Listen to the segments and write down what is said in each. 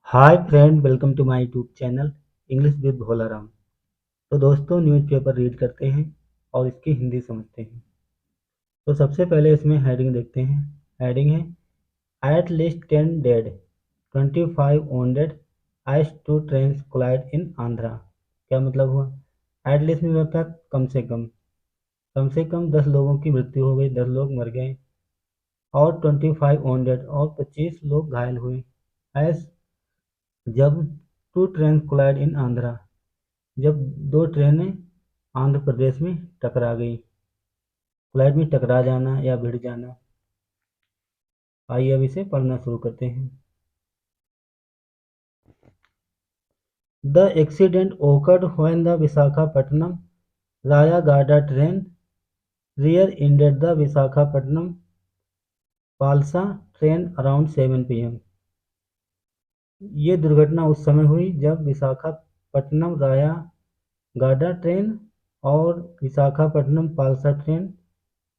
Hi friend, welcome to my YouTube channel English with Bholaram. तो दोस्तों, newspaper read करते हैं और इसकी हिंदी समझते हैं। तो सबसे पहले इसमें हेडिंग देखते हैं। हेडिंग है eight least 10 dead, 25 wounded as two trains collide in Andhra. क्या मतलब हुआ? एट लीस्ट में होता है कम से कम 10 लोगों की मृत्यु हो गई, 10 लोग मर गए। और 25 wounded और 25 लोग घायल हुए। एज जब टू ट्रेन कोलाइड इन आंध्रा, जब दो ट्रेनें आंध्र प्रदेश में टकरा गई। कोलाइड में टकरा जाना या भिड़ जाना। आइए अब इसे पढ़ना शुरू करते हैं। The accident occurred when the Visakhapatnam Rayagada train rear-ended the Visakhapatnam Palsa train around 7 p.m. ये दुर्घटना उस समय हुई जब विशाखापट्टनम रायागाडा ट्रेन और विशाखापट्टनम पालसा ट्रेन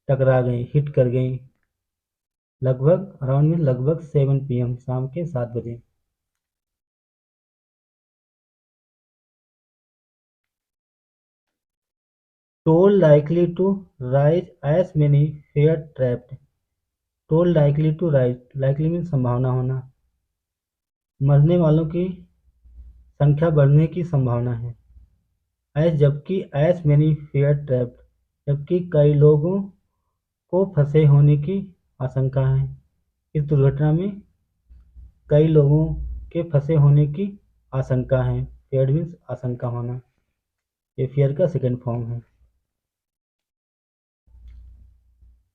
टकरा गई, हिट कर गई। लगभग अराउंड में लगभग 7 PM, शाम के 7 बजे। Toll likely to rise as many fear trapped. Toll likely to rise, likely mean संभावना होना। मरने वालों की संख्या बढ़ने की संभावना है। एज जबकि, एज मेनी फेयर ट्रैप्ड जबकि कई लोगों को फंसे होने की आशंका है। इस दुर्घटना में कई लोगों के फंसे होने की आशंका है। फेयर मीन्स आशंका होना। ये फेयर का सेकेंड फॉर्म है।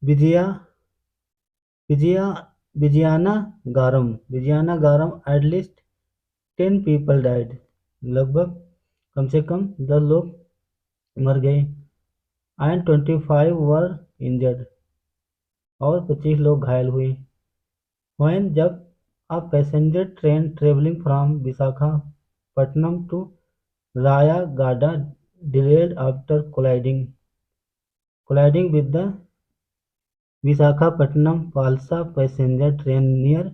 Vijaya Vijaya Vizianagaram at least 10 people died. लगभग कम से कम 10 लोग मर गए। एंड 25 वर इंजर्ड और 25 लोग घायल हुए। when जब a passenger train traveling from Visakhapatnam to रायागाडा derailed after colliding with the Visakhapatnam Palsa passenger train near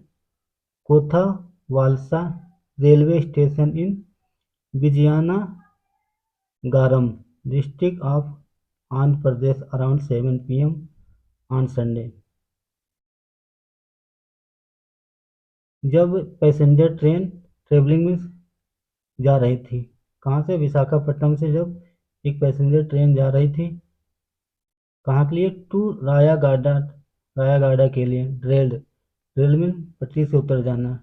Kothavalsa railway station in Vizianagaram district of Andhra Pradesh around 7 PM on Sunday। जब passenger train travelling में जा रही थी, कहाँ से? विशाखापट्टनम से जब एक पैसेंजर ट्रेन जा रही थी, कहाँ के लिए? टू रायागाडा के लिए। रेल में पटरी से उतर जाना।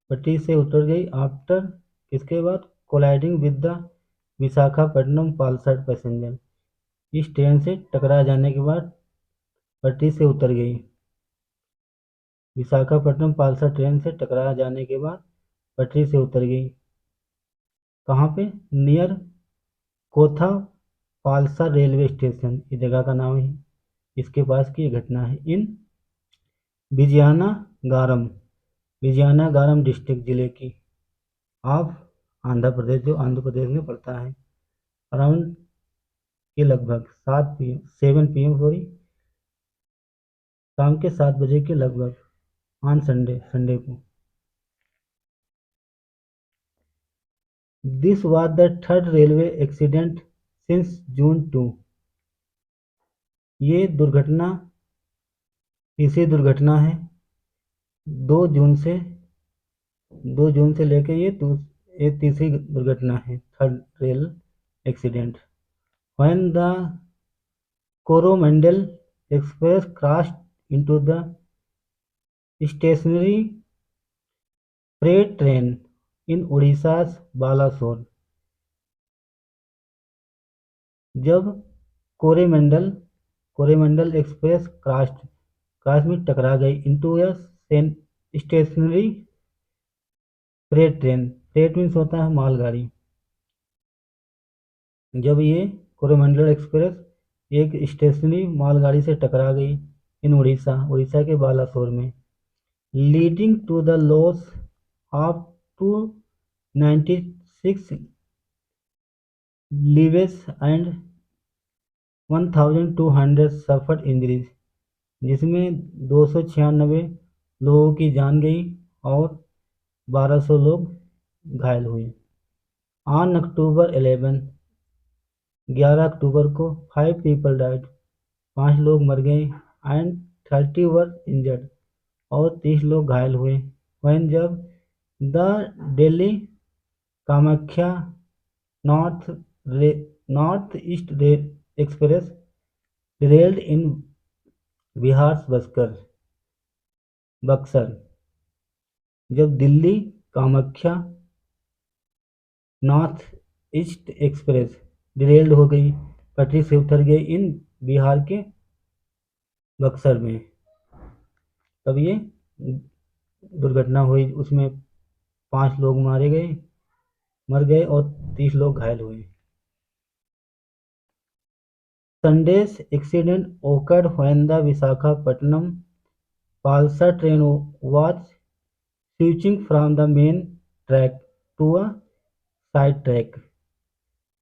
पटरी से उतर गई आफ्टर, इसके बाद colliding with the Visakhapatnam Palasa passenger, इस ट्रेन से टकरा जाने के बाद पटरी से उतर गई। विशाखापट्टनम पालसा ट्रेन से टकरा जाने के बाद पटरी से उतर गई। कहाँ पे? नियर कोथा पालसा रेलवे स्टेशन, इस जगह का नाम है, इसके पास की घटना है। इन विजयानागारम डिस्ट्रिक्ट, जिले की, ऑफ आंध्र प्रदेश, जो आंध्र प्रदेश में पड़ता है। अराउंड के लगभग 7 PM सॉरी, शाम के 7 बजे के लगभग, ऑन संडे को। This was the third railway accident since June 2। ये दुर्घटना तीसरी दुर्घटना है 2 जून से लेकर ये तीसरी दुर्घटना है, third rail accident. When the Coromandel Express crashed into the stationary freight train in Odisha's Balasore। जब कोरेमंडल एक्सप्रेस क्रॉस में टकरा गई into a stationary freight train. Freight means होता है मालगाड़ी। जब ये कोरोमंडल एक्सप्रेस एक स्टेशनरी मालगाड़ी से टकरा गई इन उड़ीसा के बालासोर में, leading to the loss of 296 lives and 1200 suffered injuries, जिसमें 296 लोगों की जान गई और 1200 लोग घायल हुए। ऑन अक्टूबर 11 अक्टूबर को 5 पीपल डाइड, 5 लोग मर गए, एंड 30 वर इंजर्ड, और 30 लोग घायल हुए। वहीं जब the Delhi Kamakhya north north east express derailed in Bihar Buxar, जब Delhi Kamakhya north east express derailed हो गई, पटरी से उतर गई इन बिहार के बक्सर में, तब ये दुर्घटना हुई। उसमें 5 लोग मर गए और 30 लोग घायल हुए। Sunday's accident occurred when the Visakhapatnam Palsar train was switching from the main track to a side track.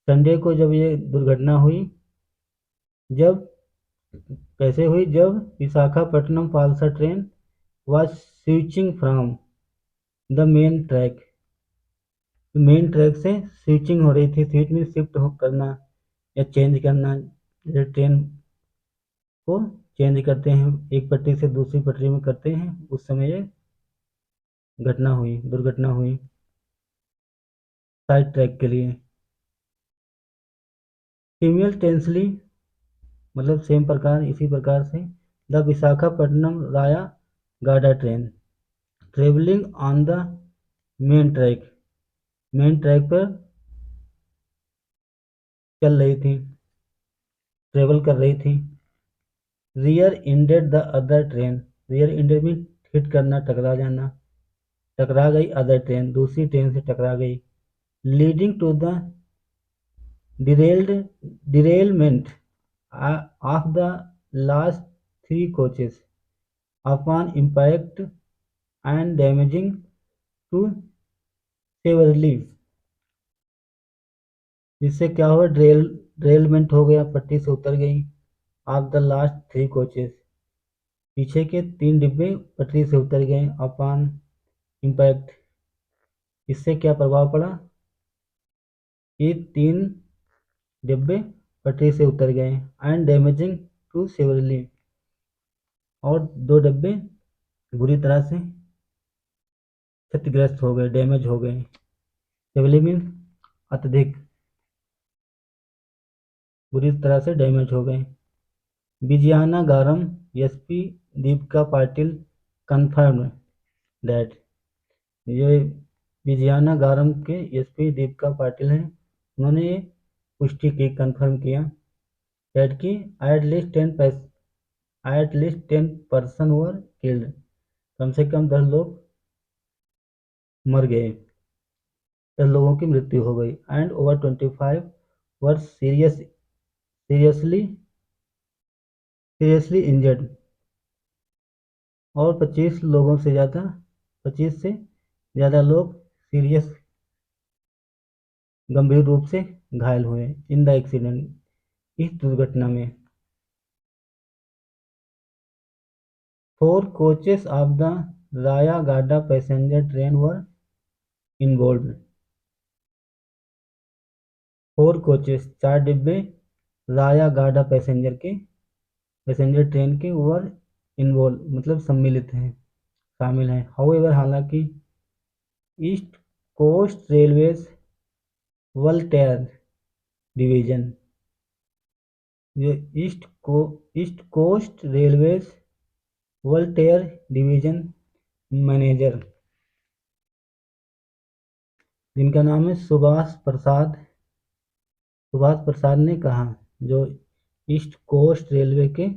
Sunday को जब ये दुर्घटना हुई, जब कैसे हुई, जब Visakhapatnam Palasa train was switching from the main track, main track से स्विचिंग हो रही थी। स्विच में शिफ्ट करना या चेंज करना, ट्रेन को चेंज करते हैं, एक पटरी से दूसरी पटरी में करते हैं, उस समय ये दुर्घटना हुई साइड ट्रैक के लिए। सिमिलटेनियसली, मतलब सेम प्रकार, इसी प्रकार से, द विशाखापट्टनम राया गाडा train travelling on the main track पर चल रही थी, ट्रेवल कर रही थी। Rear ended the other train, rear ended में हिट करना, टकरा जाना, टकरा गई अदर ट्रेन, दूसरी ट्रेन से टकरा गई। Leading to the derailment of the last 3 coaches upon impact and damaging to severely, जिससे क्या हुआ, derailment हो गया, पट्टी से उतर गई। ऑफ द लास्ट 3 कोचेस, पीछे के 3 डिब्बे पटरी से उतर गए। अपॉन इम्पैक्ट, इससे क्या प्रभाव पड़ा, ये 3 डिब्बे पटरी से उतर गए। एंड डैमेजिंग टू सेवरली, और 2 डिब्बे बुरी तरह से क्षतिग्रस्त हो गए, डैमेज हो गए। सेवरली मीन अत्यधिक बुरी तरह से डैमेज हो गए। Vizianagaram SP Deepika Patil confirm that, ये विजयानागारम के एसपी दीपिका पाटिल हैं, उन्होंने पुष्टि की, कन्फर्म किया दैट कि at least 10 person were killed, कम से कम 10 लोग मर गए, 10 लोगों की मृत्यु हो गई। And over 25 were seriously injured, और 25 से ज़्यादा लोग सीरियस, गंभीर रूप से घायल हुए इन द एक्सीडेंट, इस दुर्घटना में। 4 coaches of the Rayagada passenger train were involve, 4 coaches, 4 डिब्बे रायागाडा पैसेंजर ट्रेन के वर इन्वॉल्व, मतलब सम्मिलित हैं, शामिल हैं। हाउएवर, हालांकि East Coast Railways Waltair division, ये East Coast Railways Waltair division manager, जिनका नाम है सुभाष प्रसाद ने कहा, जो ईस्ट कोस्ट रेलवे के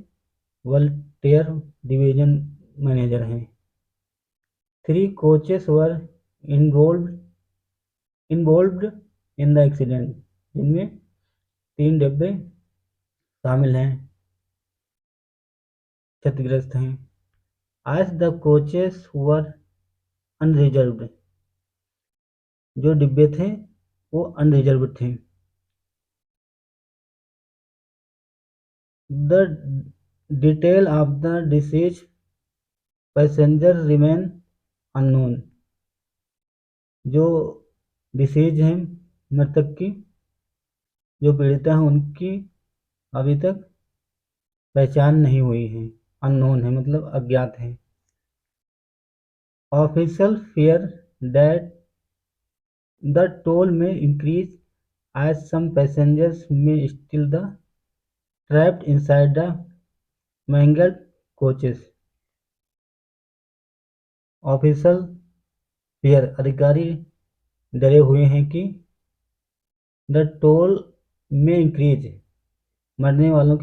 वोल्टेयर डिवीजन मैनेजर हैं। 3 coaches were involved in the accident, जिनमें 3 डिब्बे शामिल हैं, क्षतिग्रस्त हैं। As the coaches were unreserved, जो डिब्बे थे वो अनरिजर्व्ड थे। The detail of the deceased passenger remain unknown, जो डिसीज हैं मृतक की, जो पीड़िता हैं उनकी अभी तक पहचान नहीं हुई है, अननोन है मतलब अज्ञात है। Official fear that the toll may increase as some passengers may still the trapped inside the mangled coaches. Official fear अधिकारी डरे हुए हैं कि द टोल में इंक्रीज मरने वालों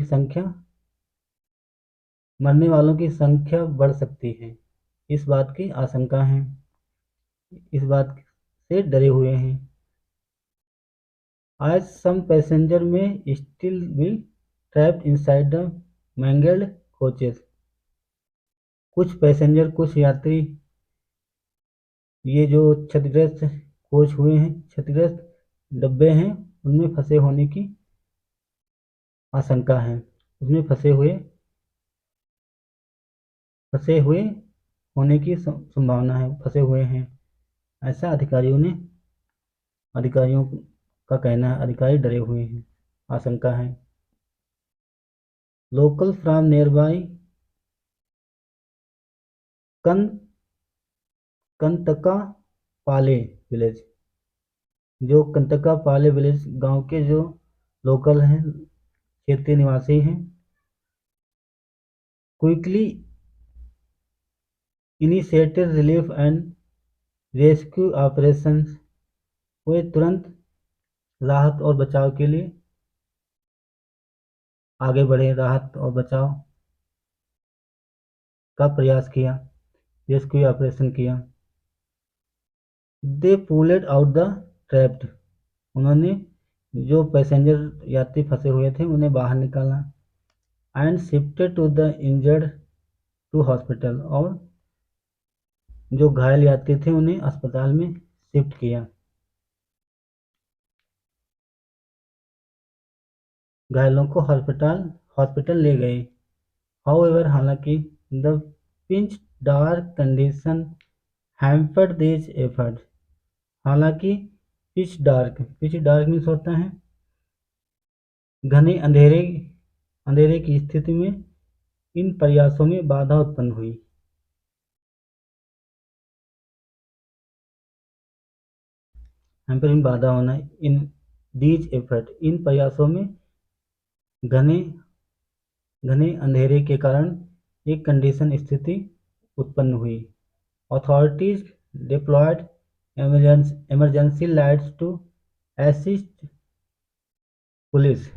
की संख्या बढ़ सकती है। इस बात की आशंका है, इस बात से डरे हुए हैं। आज some passenger may still be trapped inside the mangled coaches. कुछ यात्री ये जो क्षतिग्रस्त कोच हुए हैं, क्षतिग्रस्त डब्बे हैं, उनमें फंसे होने की आशंका है, उसमें फंसे हुए होने की संभावना है, फंसे हुए हैं, ऐसा अधिकारियों का कहना है। अधिकारी डरे हुए हैं, आशंका है। लोकल फ्रॉम नियर बाई कंतका पाले विलेज, जो कंतका पाले विलेज गांव के जो लोकल हैं, क्षेत्रीय निवासी हैं, quickly initiated relief and rescue operations, वे तुरंत राहत और बचाव के लिए आगे बढ़े, राहत और बचाव का प्रयास किया, रेस्क्यू ऑपरेशन किया। दे पुल्ड आउट द ट्रैप्ड, उन्होंने जो पैसेंजर यात्री फंसे हुए थे उन्हें बाहर निकाला। And shifted to the injured to hospital, और जो घायल यात्री थे उन्हें अस्पताल में शिफ्ट किया, घायलों को हॉस्पिटल ले गए। हाउएवर, हालांकि the pinch dark condition hampered this effort, हालांकि पिच डार्क मीन्स होता है घने अंधेरे की स्थिति में इन प्रयासों में बाधा उत्पन्न हुई। हैम्पर में बाधा होना, इन दीज एफर्ट, इन प्रयासों में घने अंधेरे के कारण एक कंडीशन स्थिति उत्पन्न हुई। Authorities deployed emergency lights to assist police,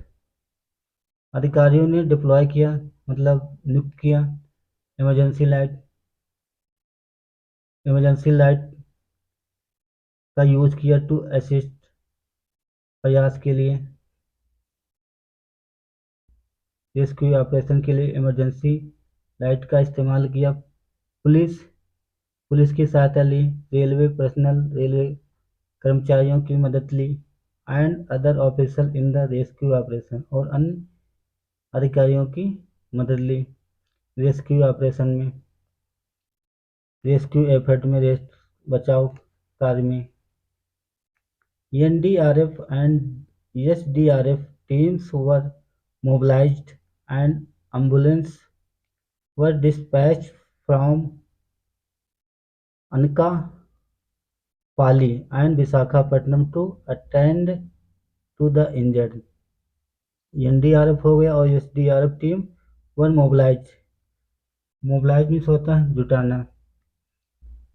अधिकारियों ने डिप्लॉय किया मतलब नियुक्त किया इमरजेंसी लाइट का यूज किया टू असिस्ट, प्रयास के लिए, रेस्क्यू ऑपरेशन के लिए इमरजेंसी लाइट का इस्तेमाल किया। पुलिस की सहायता ली, रेलवे कर्मचारियों की मदद ली। And other officer in the rescue operation, और अन्य अधिकारियों की मदद ली रेस्क्यू ऑपरेशन में, रेस्क्यू एफर्ट में, बचाव कार्य में। NDRF and SDRF teams were mobilized and ambulance were dispatched from Anakapali and Visakhapatnam to attend to the injured. NDRF हो गया और SDRF team were mobilize means होता है जुटाना।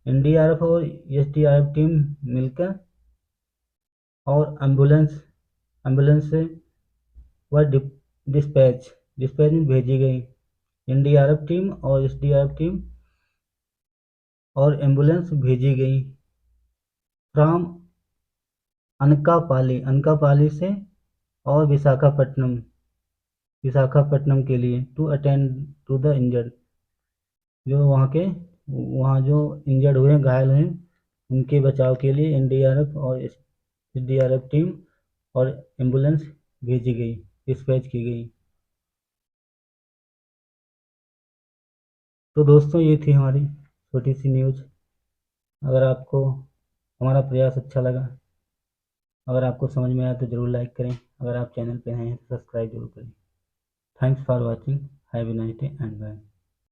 एनडीआरएफ और एसडीआरएफ टीम मिलकर और एम्बुलेंस से वर डिस्पैच में भेजी गई। एनडीआरएफ टीम और एसडीआरएफ टीम और एम्बुलेंस भेजी गई फ्रॉम अनकापाली से और विशाखापट्टनम के लिए, to attend to the injured, जो वहाँ जो इंजर्ड हुए, घायल हुए, उनके बचाव के लिए एनडीआरएफ और एसडीआरएफ टीम और एम्बुलेंस भेजी गई, डिस्पैच की गई। तो दोस्तों ये थी हमारी छोटी सी न्यूज़। अगर आपको हमारा प्रयास अच्छा लगा। अगर आपको समझ में आया तो ज़रूर लाइक करें। अगर आप चैनल पर नए हैं तो सब्सक्राइब जरूर करें। Thanks for watching. Have a nice day and bye.